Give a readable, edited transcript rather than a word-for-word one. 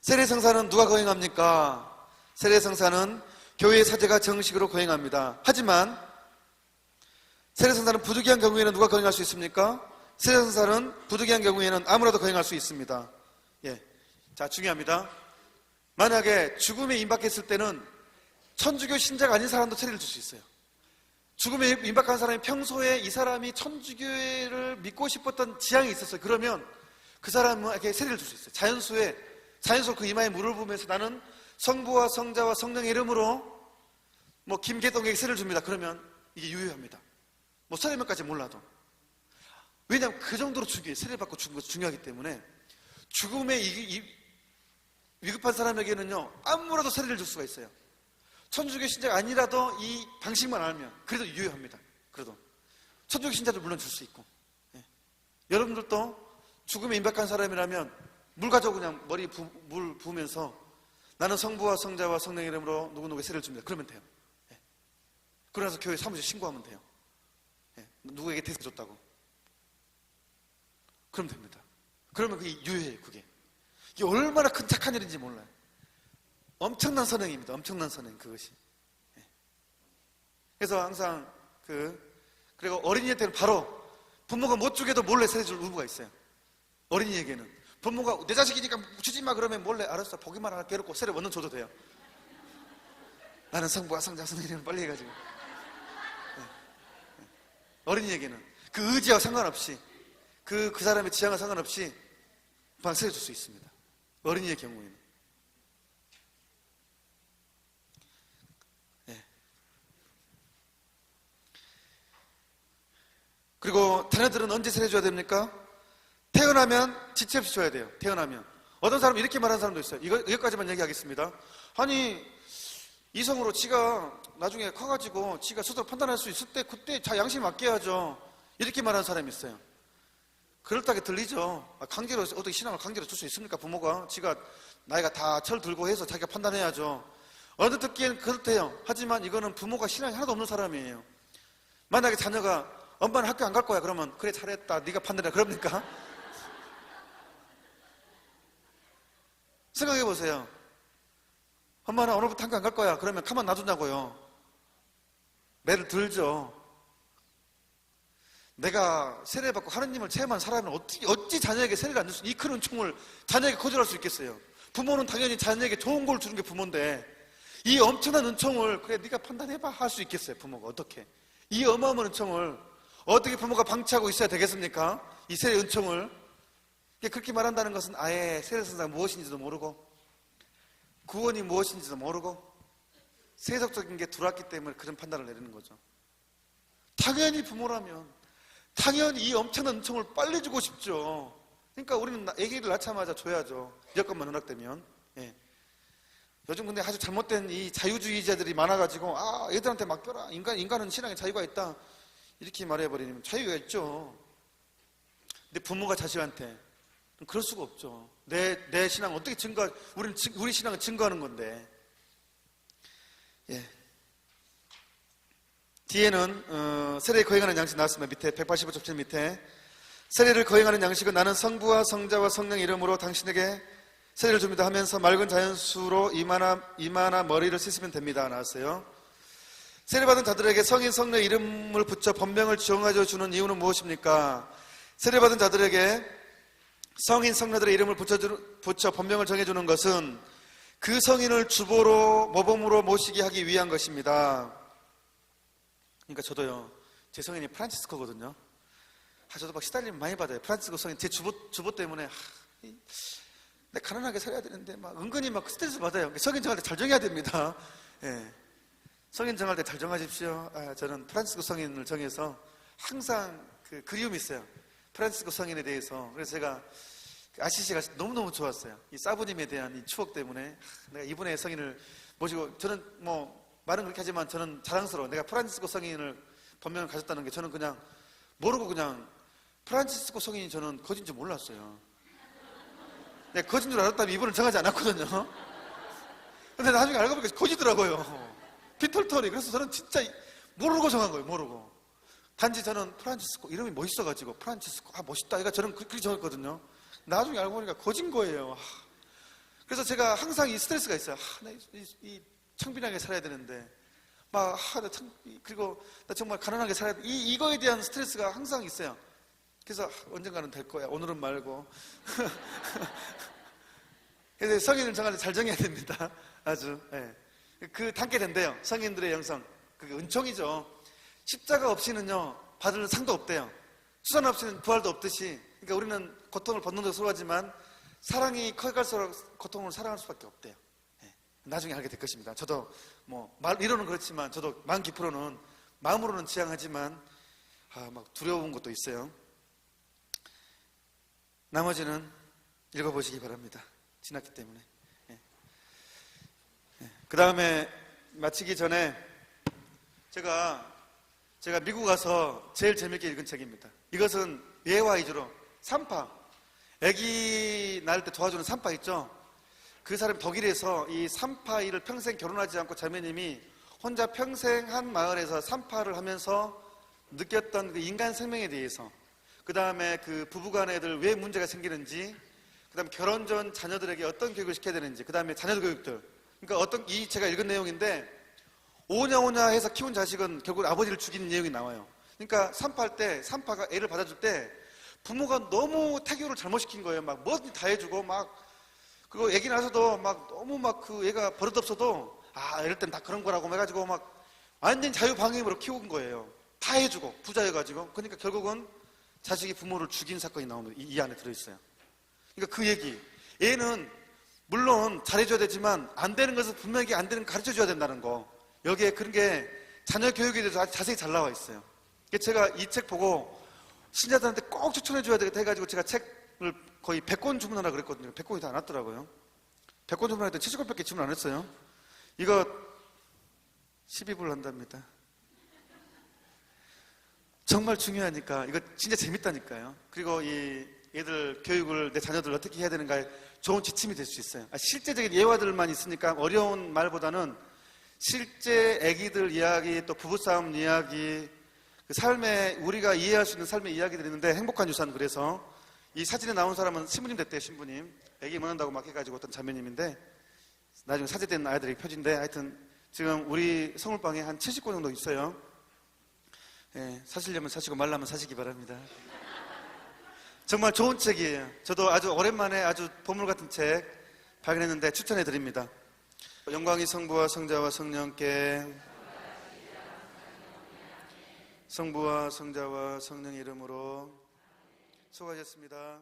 세례성사는 누가 거행합니까? 세례성사는 교회의 사제가 정식으로 거행합니다. 하지만 세례성사는 부득이한 경우에는 누가 거행할 수 있습니까? 세례성사는 부득이한 경우에는 아무라도 거행할 수 있습니다. 예, 자, 중요합니다. 만약에 죽음에 임박했을 때는 천주교 신자가 아닌 사람도 세례를 줄 수 있어요. 죽음에 임박한 사람이 평소에 이 사람이 천주교를 믿고 싶었던 지향이 있었어요. 그러면 그 사람에게 세례를 줄 수 있어요. 자연스럽게 그 이마에 물을 부으면서 나는 성부와 성자와 성령의 이름으로 김계동에게 세례를 줍니다. 그러면 이게 유효합니다. 세례명까지 몰라도. 왜냐하면 그 정도로 세례를 받고 죽은 것이 중요하기 때문에 죽음에 위급한 사람에게는요, 아무라도 세례를 줄 수가 있어요. 천주교 신자가 아니라도 이 방식만 알면 그래도 유효합니다. 그래도 천주교 신자도 물론 줄 수 있고. 예. 여러분들도 죽음에 임박한 사람이라면 물 가지고 그냥 머리 물 부으면서 나는 성부와 성자와 성령의 이름으로 누구누구에 세례를 줍니다. 그러면 돼요. 예. 그러면서 교회 사무실에 신고하면 돼요. 예. 누구에게 대세 줬다고. 그러면 됩니다. 그러면 그게 유효해요. 그게 얼마나 큰 착한 일인지 몰라요. 엄청난 선행입니다. 엄청난 선행, 그것이. 예. 그래서 항상 그리고 어린이한테는 바로 부모가 못 주게도 몰래 세례 줄 의무가 있어요. 어린이에게는 부모가 내 자식이니까 주지 마 그러면 몰래 알았어 보기만 하나 괴롭고 세례 원은 줘도 돼요. 나는 성부와 성자 성령이라는 빨리 해가지고. 예. 예. 어린이에게는 그 의지와 상관없이 그 사람의 지향과 상관없이 그냥 세례 줄 수 있습니다. 어린이의 경우에는. 예. 그리고 자녀들은 언제 세례 줘야 됩니까? 태어나면 지체 없이 줘야 돼요. 태어나면. 어떤 사람은 이렇게 말하는 사람도 있어요. 이것까지만 얘기하겠습니다. 아니, 이성으로 지가 나중에 커가지고 지가 스스로 판단할 수 있을 때 그때 자 양심 맡겨야죠. 이렇게 말하는 사람이 있어요. 그럴듯하게 들리죠. 강제로 어떻게 신앙을 강제로 줄 수 있습니까? 부모가 지가 나이가 다 철 들고 해서 자기가 판단해야죠. 어느 듣기엔 그렇대요. 하지만 이거는 부모가 신앙이 하나도 없는 사람이에요. 만약에 자녀가 엄마는 학교 안 갈 거야 그러면 그래 잘했다 네가 판단해 그럽니까? 생각해 보세요. 엄마는 오늘부터 학교 안 갈 거야 그러면 가만 놔두냐고요. 매를 들죠. 내가 세례받고 하느님을 체험한 사람은 어찌 자녀에게 세례를 안 줄 수 이 큰 은총을 자녀에게 거절할 수 있겠어요. 부모는 당연히 자녀에게 좋은 걸 주는 게 부모인데 이 엄청난 은총을 그래 네가 판단해봐 할 수 있겠어요. 부모가 어떻게 이 어마어마한 은총을 어떻게 부모가 방치하고 있어야 되겠습니까? 이 세례 은총을. 그렇게 말한다는 것은 아예 세례선사가 무엇인지도 모르고 구원이 무엇인지도 모르고 세속적인 게 들어왔기 때문에 그런 판단을 내리는 거죠. 당연히 부모라면 당연히 이 엄청난 은총을 빨리 주고 싶죠. 그러니까 우리는 아기를 낳자마자 줘야죠. 여건만 허락되면. 예. 요즘 근데 아주 잘못된 이 자유주의자들이 많아가지고 애들한테 맡겨라. 인간은 신앙에 자유가 있다. 이렇게 말해버리면 자유가 있죠. 근데 부모가 자식한테 그럴 수가 없죠. 내 신앙 어떻게 우리 신앙을 증거하는 건데. 예. 뒤에는 세례에 거행하는 양식 나왔습니다. 밑에 185쪽 밑에 세례를 거행하는 양식은 나는 성부와 성자와 성령의 이름으로 당신에게 세례를 줍니다 하면서 맑은 자연수로 이마나 머리를 씻으면 됩니다 나왔어요. 세례받은 자들에게 성인 성령의 이름을 붙여 법명을 정하여 주는 이유는 무엇입니까? 세례받은 자들에게 성인 성녀들의 이름을 붙여 법명을 정해주는 것은 그 성인을 주보로 모범으로 모시게 하기 위한 것입니다. 그러니까 저도요, 제 성인이 프란치스코거든요. 저도 막 시달림 많이 받아요. 프란치스코 성인 제 주보 때문에 내가 가난하게 살아야 되는데 은근히 스트레스 받아요. 성인 정할 때 잘 정해야 됩니다. 예. 성인 정할 때 잘 정하십시오. 저는 프란치스코 성인을 정해서 항상 그리움이 있어요. 프란치스코 성인에 대해서. 그래서 제가 아시시가 너무너무 좋았어요. 이 사부님에 대한 이 추억 때문에 내가 이분의 성인을 모시고 저는 말은 그렇게 하지만 저는 자랑스러워. 내가 프란치스코 성인을 법명을 가졌다는 게 저는 그냥 모르고 그냥 프란치스코 성인이 저는 거진 줄 몰랐어요. 내가 거진 줄 알았다면 이분을 정하지 않았거든요. 근데 나중에 알고 보니까 거지더라고요. 빈털털이. 그래서 저는 진짜 모르고 정한 거예요. 모르고. 단지 저는 프란치스코 이름이 멋있어가지고 프란치스코 멋있다. 저는 그렇게 정했거든요. 나중에 알고 보니까 거진 거예요. 그래서 제가 항상 이 스트레스가 있어요. 이 청빈하게 살아야 되는데, 그리고 나 정말 가난하게 살아야 돼. 이거에 대한 스트레스가 항상 있어요. 그래서 언젠가는 될 거야. 오늘은 말고. 그래서 성인을 정할 때 잘 정해야 됩니다. 아주. 예. 그 닮게 된대요. 성인들의 영성. 그게 은총이죠. 십자가 없이는요, 받을 상도 없대요. 수산 없이는 부활도 없듯이. 그러니까 우리는 고통을 받는 데 수고하지만 사랑이 커갈수록 고통을 사랑할 수밖에 없대요. 예. 나중에 알게 될 것입니다. 저도 이론은 그렇지만 저도 마음 깊으로는, 마음으로는 지향하지만 막 두려운 것도 있어요. 나머지는 읽어보시기 바랍니다. 지났기 때문에. 그 다음에 마치기 전에 제가 미국 가서 제일 재밌게 읽은 책입니다. 이것은 예화 위주로 산파, 아기 낳을 때 도와주는 산파 있죠? 그 사람이 독일에서 이 산파 일을 평생 결혼하지 않고 자매님이 혼자 평생 한 마을에서 산파를 하면서 느꼈던 그 인간 생명에 대해서, 그 다음에 그 부부간 애들 왜 문제가 생기는지, 그 다음에 결혼 전 자녀들에게 어떤 교육을 시켜야 되는지, 그 다음에 자녀 교육들. 그러니까 제가 읽은 내용인데, 오냐오냐 해서 키운 자식은 결국 아버지를 죽이는 내용이 나와요. 그러니까 산파할 때, 산파가 애를 받아줄 때 부모가 너무 태교를 잘못시킨 거예요. 막 뭐든지 다 해주고 그리고 애기 나서도 너무 그 애가 버릇없어도 이럴 땐 다 그런 거라고 해가지고 완전 자유방임으로 키운 거예요. 다 해주고 부자여가지고. 그러니까 결국은 자식이 부모를 죽인 사건이 나오는 이 안에 들어있어요. 그러니까 그 얘기. 얘는 물론 잘해줘야 되지만 안 되는 것은 분명히 안 되는 거 가르쳐줘야 된다는 거. 여기에 그런 게 자녀 교육에 대해서 아주 자세히 잘 나와 있어요. 제가 이 책 보고 신자들한테 꼭 추천해줘야 되겠다 해가지고 제가 책을 거의 100권 주문하라 그랬거든요. 100권이 다 안 왔더라고요. 100권 주문할 때 70권밖에 주문 안 했어요. 이거 12불 한답니다. 정말 중요하니까, 이거 진짜 재밌다니까요. 그리고 이 애들 교육을, 내 자녀들 어떻게 해야 되는가에 좋은 지침이 될 수 있어요. 실제적인 예화들만 있으니까 어려운 말보다는 실제 애기들 이야기, 또 부부싸움 이야기, 그 삶에 우리가 이해할 수 있는 삶의 이야기들이 있는데, 행복한 유산. 그래서 이 사진에 나온 사람은 신부님 됐대요. 신부님. 애기 먹는다고 막 해가지고 어떤 자매님인데, 나중에 사제된 아이들이 표지인데, 하여튼 지금 우리 성울방에 한 70권 정도 있어요. 예, 사시려면 사시고 말라면 사시기 바랍니다. 정말 좋은 책이에요. 저도 아주 오랜만에 아주 보물 같은 책 발견했는데 추천해 드립니다. 영광이 성부와 성자와 성령께, 성부와 성자와 성령 이름으로. 수고하셨습니다.